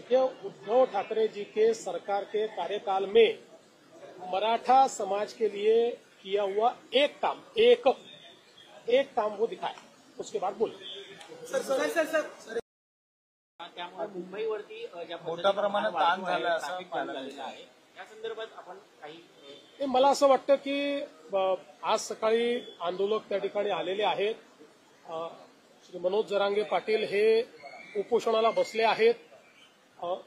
देखिए, उद्धव ठाकरे जी के सरकार के कार्यकाल में मराठा समाज के लिए किया हुआ एक काम वो दिखाए, उसके बाद बोले। सर त्यामुळे मुंबईवरती ज्या मोठ्या प्रमाणात ताण झाला असं झालेलं आहे या संदर्भात आपण काही मला असं वाटतं की आज सकाळी आंदोलक त्या ठिकाणी आलेले आहेत। श्री मनोज जरांगे पाटील हे उपोषणाला बसले आहेत।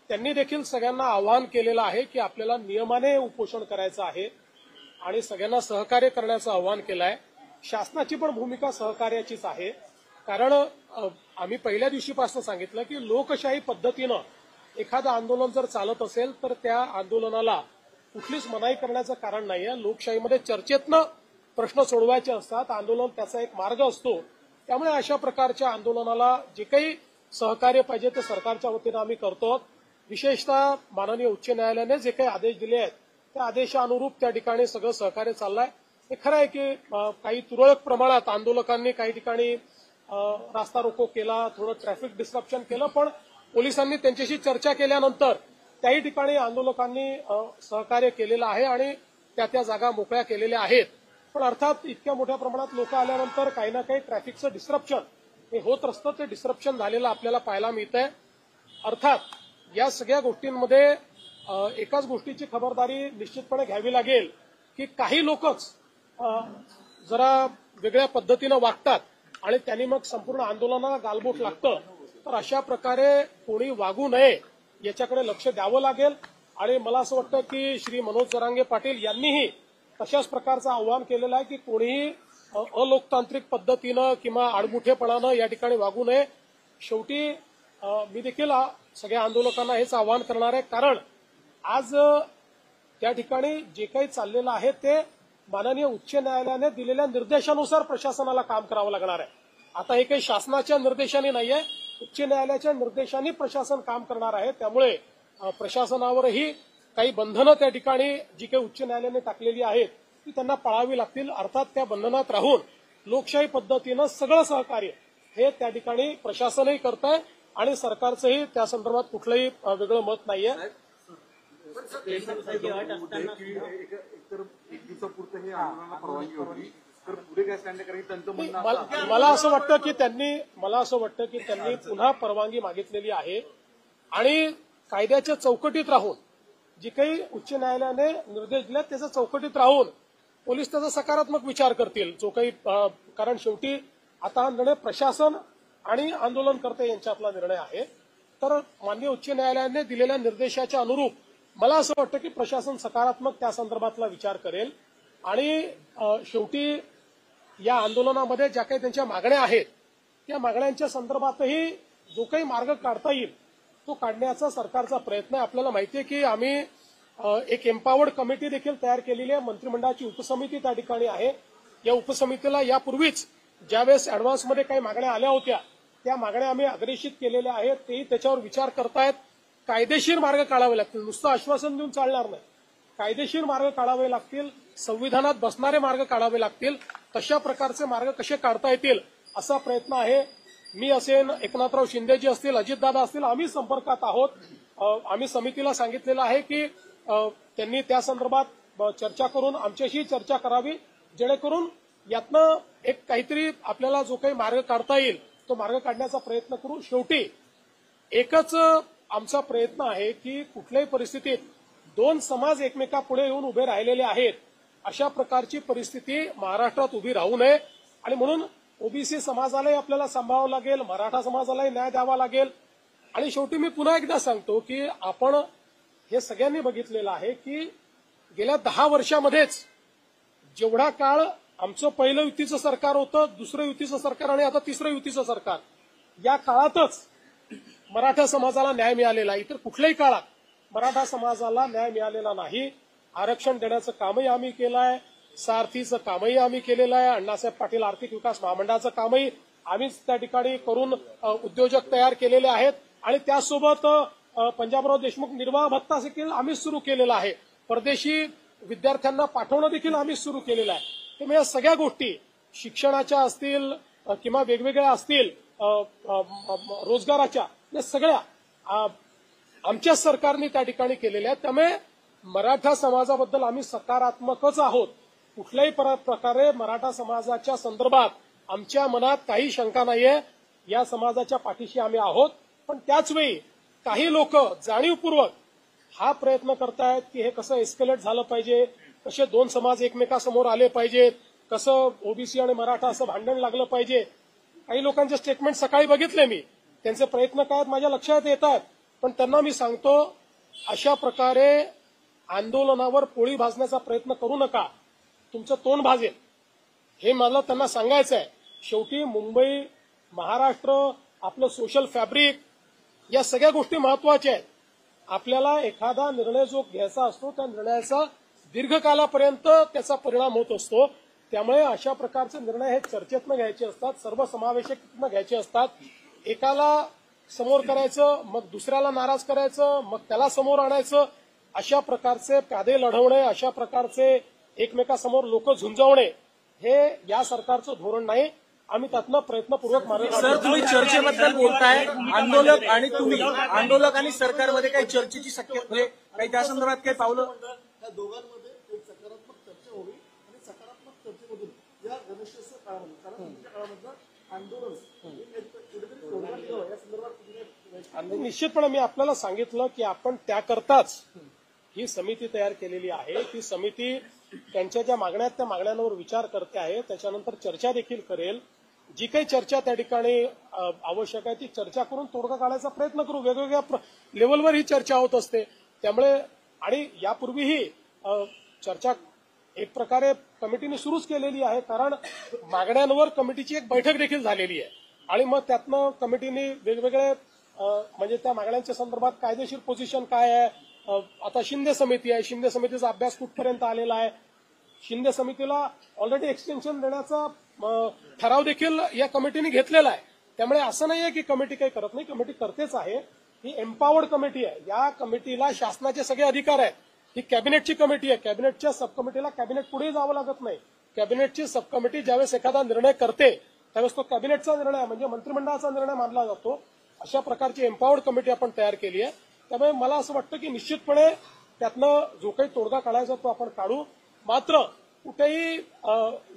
त्यांनी देखील सगळ्यांना आवाहन केलेलं आहे की आपल्याला नियमाने उपोषण करायचं आहे आणि सगळ्यांना सहकार्य करण्याचं आवाहन केलं आहे। शासनाची पण भूमिका सहकार्याचीच आहे, कारण आम्ही पहिल्या दिवशीपासून सांगितलं की लोकशाही पद्धतीनं एखादं आंदोलन जर चालत असेल तर त्या आंदोलनाला कुठलीच मनाई करण्याचं कारण नाहीये। लोकशाहीमध्ये चर्चेतनं प्रश्न सोडवायचे असतात, आंदोलन त्याचा एक मार्ग असतो। त्यामुळे अशा प्रकारच्या आंदोलनाला जे काही सहकार्य पाहिजे ते सरकारच्या वतीनं आम्ही करतो। विशेषतः माननीय उच्च न्यायालयाने जे काही आदेश दिले आहेत त्या आदेशानुरूप त्या ठिकाणी सगळं सहकार्य चाललंय। हे खरं आहे की काही तुरळक प्रमाणात आंदोलकांनी काही ठिकाणी रास्ता रोको केला, थोडं ट्रॅफिक डिस्ट्रप्शन केलं, पण पोलिसांनी त्यांच्याशी चर्चा केल्यानंतर त्याही ठिकाणी आंदोलकांनी सहकार्य केलेलं आहे आणि त्या जागा मोकळ्या केलेल्या आहेत। पण अर्थात इतक्या मोठ्या प्रमाणात लोक आल्यानंतर काही ना काही ट्रॅफिकचं डिस्ट्रप्शन हे होत असतं, ते डिस्ट्रप्शन झालेलं आपल्याला पाहायला मिळतंय। अर्थात या सगळ्या गोष्टींमध्ये एकाच गोष्टीची खबरदारी निश्चितपणे घ्यावी लागेल की काही लोकच जरा वेगळ्या पद्धतीनं वागतात आणि त्यांनी मग संपूर्ण आंदोलनाला गालबोट लागतं, तर अशा प्रकारे कोणी वागू नये याच्याकडे लक्ष द्यावं लागेल। आणि मला असं वाटतं की श्री मनोज जरांगे पाटील यांनीही तशाच प्रकारचं आवाहन केलेलं आहे की कोणीही अलोकतांत्रिक पद्धतीनं किंवा आडमुठेपणानं या ठिकाणी वागू नये। शेवटी मी देखील सगळ्या आंदोलकांना हेच आवाहन करणार आहे, कारण आज त्या ठिकाणी जे काही चाललेलं आहे ते माननीय उच्च न्यायालयाने दिलेल्या निर्देशानुसार प्रशासनाला काम करावं लागणार आहे। आता हे काही शासनाच्या निर्देशाने नाहीये, उच्च न्यायालयाच्या निर्देशांनी प्रशासन काम करणार आहे। त्यामुळे प्रशासनावरही काही बंधनं त्या ठिकाणी जी काही उच्च न्यायालयाने टाकलेली आहेत ती त्यांना पाळावी लागतील। अर्थात त्या बंधनात राहून लोकशाही पद्धतीनं सगळं सहकार्य हे त्या ठिकाणी प्रशासनही करतंय आणि सरकारचंही त्या संदर्भात कुठलंही वेगळं मत नाहीये। मला असं वाटतं की त्यांनी पुन्हा परवानगी मागितलेली आहे आणि कायद्याच्या चौकटीत राहून जे काही उच्च न्यायालयाने निर्देश दिले त्याच्या चौकटीत राहून पोलीस त्याचा सकारात्मक विचार करतील जो काही, कारण शेवटी आता हा निर्णय प्रशासन आणि आंदोलनकर्ते यांच्यातला निर्णय आहे। तर माननीय उच्च न्यायालयाने दिलेल्या निर्देशाच्या अनुरूप मला असं वाटतं की प्रशासन सकारात्मक त्या संदर्भातला विचार करेल आणि शेवटी या आंदोलनामध्ये ज्या काही त्यांच्या मागण्या आहेत त्या मागण्यांच्या संदर्भातही जो काही मार्ग काढता येईल तो काढण्याचा सरकारचा प्रयत्न आहे। आपल्याला माहिती आहे की आम्ही एक एम्पावर्ड कमिटी देखील तयार केलेली आहे, मंत्रिमंडळाची उपसमिती त्या ठिकाणी आहे। या उपसमितीला यापूर्वीच ज्यावेळेस अॅडव्हान्समध्ये काही मागण्या आल्या होत्या त्या मागण्या आम्ही अग्रेषित केलेल्या आहेत, तेही त्याच्यावर विचार करतायत। कायदेशीर मार्ग काढावे लागतील, नुसतं आश्वासन देऊन चालणार नाही, कायदेशीर मार्ग काढावे लागतील, संविधानात बसणारे मार्ग काढावे लागतील। तशा प्रकारचे मार्ग कसे काढता येतील असा प्रयत्न आहे। मी असेन, एकनाथराव शिंदेजी असतील, अजितदादा असतील, आम्ही संपर्कात आहोत। आम्ही समितीला सांगितलेलं आहे की त्यांनी त्या संदर्भात चर्चा करून आमच्याशी चर्चा करावी, जेणेकरून यातनं एक काहीतरी आपल्याला जो काही मार्ग काढता येईल तो मार्ग काढण्याचा प्रयत्न करू। शेवटी एकच आमचा प्रयत्न आहे की कुठल्याही परिस्थितीत दोन समाज एकमेकापुढे येऊन उभे राहिलेले आहेत अशा प्रकारची परिस्थिती महाराष्ट्रात उभी राहू नये आणि म्हणून ओबीसी समाजालाही आपल्याला सांभाळावं लागेल, मराठा समाजालाही न्याय द्यावा लागेल। आणि शेवटी मी पुन्हा एकदा सांगतो की आपण हे सगळ्यांनी बघितलेलं आहे की गेल्या 10 वर्षामध्येच जेवढा काळ आमचं पहिलं युतीचं सरकार होतं, दुसरं युतीचं सरकार आणि आता तिसरं युतीचं सरकार, या काळातच मराठा समाजाला न्याय मिळालेला आहे। इतर कुठल्याही काळात मराठा समाजाला न्याय मिळालेला नाही। आरक्षण देण्याचं कामही आम्ही केलं आहे, सारथीचं कामही आम्ही केलेलं आहे, अण्णासाहेब पाटील आर्थिक विकास महामंडळाचं कामही आम्हीच त्या ठिकाणी करून उद्योजक तयार केलेले आहेत आणि त्यासोबत पंजाबराव देशमुख निर्वाह भत्ता देखील आम्हीच सुरू केलेला आहे, परदेशी विद्यार्थ्यांना पाठवणं देखील आम्हीच सुरू केलेलं आहे। त्यामुळे या सगळ्या गोष्टी शिक्षणाच्या असतील किंवा वेगवेगळ्या असतील रोजगाराच्या, या सगळ्या आमच्याच सरकारने त्या ठिकाणी केलेल्या आहेत. त्यामुळे मराठा समाजाबद्दल आम्ही सकारात्मकच आहोत. कुठल्याही प्रकारे मराठा समाजाच्या संदर्भात आमच्या मनात काही शंका नाहीये. या समाजाच्या पाठीशी आम्ही आहोत. पण त्याचवेळी काही लोक जाणीवपूर्वक हा प्रयत्न करतायत की हे कसं एस्केलेट झालं पाहिजे, कसे दोन समाज एकमेकासमोर आले पाहिजेत, कसं ओबीसी आणि मराठा असं भांडण लागलं पाहिजे. काही लोकांचे स्टेटमेंट सकाळी बघितले मी, त्यांचे प्रयत्न काय माझ्या लक्षात येतात. पण त्यांना मी सांगतो, अशा प्रकारे आंदोलनावर पोळी भाजण्याचा प्रयत्न करू नका, तुमचं तोंड भाजेल. हे मला त्यांना सांगायचं आहे. शेवटी मुंबई, महाराष्ट्र, आपलं सोशल फॅब्रिक, या सगळ्या गोष्टी महत्वाच्या आहेत. आपल्याला एखादा निर्णय जो घ्यायचा असतो त्या निर्णयाचा दीर्घकालापर्यंत त्याचा परिणाम होत असतो. त्यामुळे अशा प्रकारचे निर्णय हे चर्चेतनं घ्यायचे असतात, सर्वसमावेशकनं घ्यायचे असतात. एकाला समोर करायचं, मग दुसऱ्याला नाराज करायचं, मग त्याला समोर आणायचं. अशा प्रकारचे प्यादे लढवणे, अशा प्रकारचे एकमेकासमोर लोक झुंजवणे हे या सरकारचं धोरण नाही. आम्ही त्यातनं प्रयत्नपूर्वक मार्ग सर, तुम्ही चर्चेबद्दल बोलताय. आंदोलक आणि सरकारमध्ये काही चर्चेची शक्यता म्हणजे काही त्या संदर्भात काही पावलं? या दोघांमध्ये एक सकारात्मक चर्चा होईल आणि सकारात्मक चर्चेमधून या गणेशोत्सव काळामध्ये, सणासुदीच्या काळामधलं आंदोलन कुठेतरी तोडगा निघावं या संदर्भात आणि निश्चितपणे मी आपल्याला सांगितलं की आपण त्याकरताच ही समिती तयार केलेली आहे. ती समिती त्यांच्या ज्या मागण्या आहेत त्या मागण्यांवर विचार करते आहे. त्याच्यानंतर चर्चा देखील करेल. जी काही चर्चा त्या ठिकाणी आवश्यक आहे ती चर्चा करून तोडगा काढायचा प्रयत्न करू. वेगवेगळ्या लेवलवर ही चर्चा होत असते. त्यामुळे आणि यापूर्वीही चर्चा एक प्रकारे कमिटीने सुरूच केलेली आहे. कारण मागण्यांवर कमिटीची एक बैठक देखील झालेली आहे आणि मग त्यातनं कमिटीने वेगवेगळे म्हणजे त्या मागण्यांच्या संदर्भात कायदेशीर पोझिशन काय आहे. आता शिंदे समिती आहे, शिंदे समितीचा अभ्यास कुठपर्यंत आलेला आहे. शिंदे समितीला ऑलरेडी एक्सटेन्शन देण्याचा ठराव देखील या कमिटीने घेतलेला आहे. त्यामुळे असं नाहीये की कमिटी काही करत नाही, कमिटी करतेच आहे. ही एम्पावर्ड कमिटी आहे. या कमिटीला शासनाचे सगळे अधिकार आहेत. ही कॅबिनेटची कमिटी आहे. कॅबिनेटच्या सब कमिटीला कॅबिनेट पुढे जावं लागत नाही. कॅबिनेटची सब कमिटी ज्यावेळेस एखादा निर्णय करते त्यावेळेस तो कॅबिनेटचा निर्णय म्हणजे मंत्रिमंडळाचा निर्णय मानला जातो. अशा प्रकारची एम्पावर्ड कमिटी आपण तयार केली आहे. त्यामुळे मला असं वाटतं की निश्चितपणे त्यातनं जो काही तोडगा काढायचा तो आपण काढू. मात्र कुठेही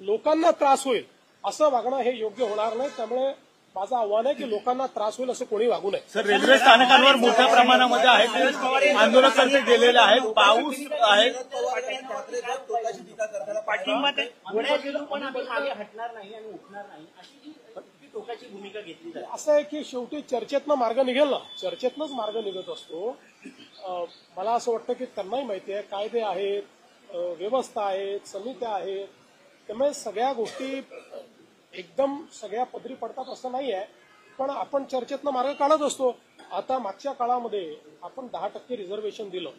लोकांना त्रास होईल असं वागणं हे योग्य होणार नाही. त्यामुळे माझं आव्हान आहे की लोकांना त्रास होईल असं कोणी वागू नये. सर, रेल्वे स्थानकांवर मोठ्या प्रमाणामध्ये आहेत आंदोलकांचे गेलेले आहेत. पाऊस आहे, पाठिंबा पण आम्ही मागे हटणार नाही आणि उठणार नाही अशी जी टोकाची भूमिका घेतली जाते. असं आहे की शेवटी चर्चेतनं मार्ग निघेल ना, चर्चेतनंच मार्ग निघत असतो. मला असं वाटतं की त्यांनाही माहिती आहे कायदे आहेत, व्यवस्था आहेत, समित्या आहेत. त्यामुळे सगळ्या गोष्टी एकदम सगळ्या पदरी पडतात असं नाही आहे. पण आपण चर्चेतनं मार्ग काढत असतो. आता मागच्या काळामध्ये आपण 10% रिझर्वेशन दिलं.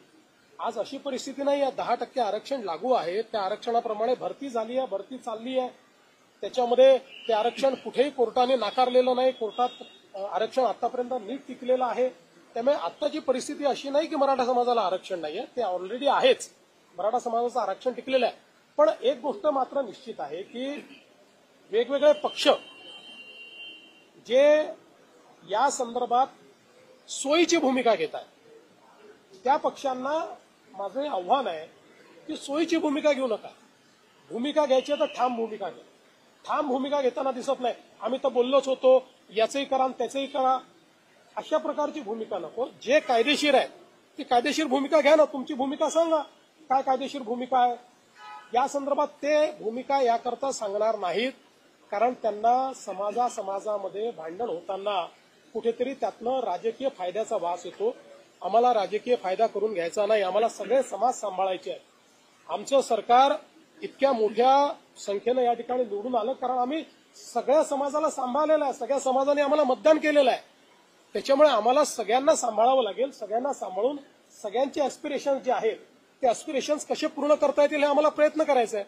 आज अशी परिस्थिती नाही आहे. 10% आरक्षण लागू आहे. त्या आरक्षणाप्रमाणे भरती झाली आहे, भरती चालली आहे. त्याच्यामध्ये ते आरक्षण कुठेही कोर्टाने नाकारलेलं नाही. कोर्टात आरक्षण आतापर्यंत नीट टिकलेलं आहे. त्यामुळे आत्ताची परिस्थिती अशी नाही की मराठा समाजाला आरक्षण नाहीये, ते ऑलरेडी आहेच. मराठा समाजाचं आरक्षण टिकलेलं आहे. पण एक गोष्ट मात्र निश्चित आहे की वेगवेगळे पक्ष जे या संदर्भात सोयीची भूमिका घेत आहेत त्या पक्षांना माझं आव्हान आहे की सोयीची भूमिका घेऊ नका. भूमिका घ्यायची तर ठाम भूमिका घ्या. ठाम भूमिका घेताना दिसत नाही. आम्ही तर बोललोच होतो, याचंही करा त्याचंही करा, अशा प्रकारची भूमिका नको. जे कायदेशीर आहे ती कायदेशीर भूमिका घ्या ना. तुमची भूमिका सांगा, काय कायदेशीर भूमिका आहे. या संदर्भात ते भूमिका याकरता सांगणार नाहीत. कारण त्यांना समाजामध्ये भांडण होताना कुठेतरी त्यातनं राजकीय फायद्याचा वास येतो. आम्हाला राजकीय फायदा करून घ्यायचा नाही. आम्हाला सगळे समाज सांभाळायचे आहेत. आमचं सरकार इतक्या मोठ्या संख्येनं या ठिकाणी निवडून आलं कारण आम्ही सगळ्या समाजाला सांभाळलेलं आहे. सगळ्या समाजाने आम्हाला मतदान केलेलं आहे. त्याच्यामुळे आम्हाला सगळ्यांना सांभाळावं लागेल. सगळ्यांना सांभाळून सगळ्यांचे ऍस्पिरेशन्स जे आहेत ते ऍस्पिरेशन्स कसे पूर्ण करता येतील हे आम्हाला प्रयत्न करायचा आहे.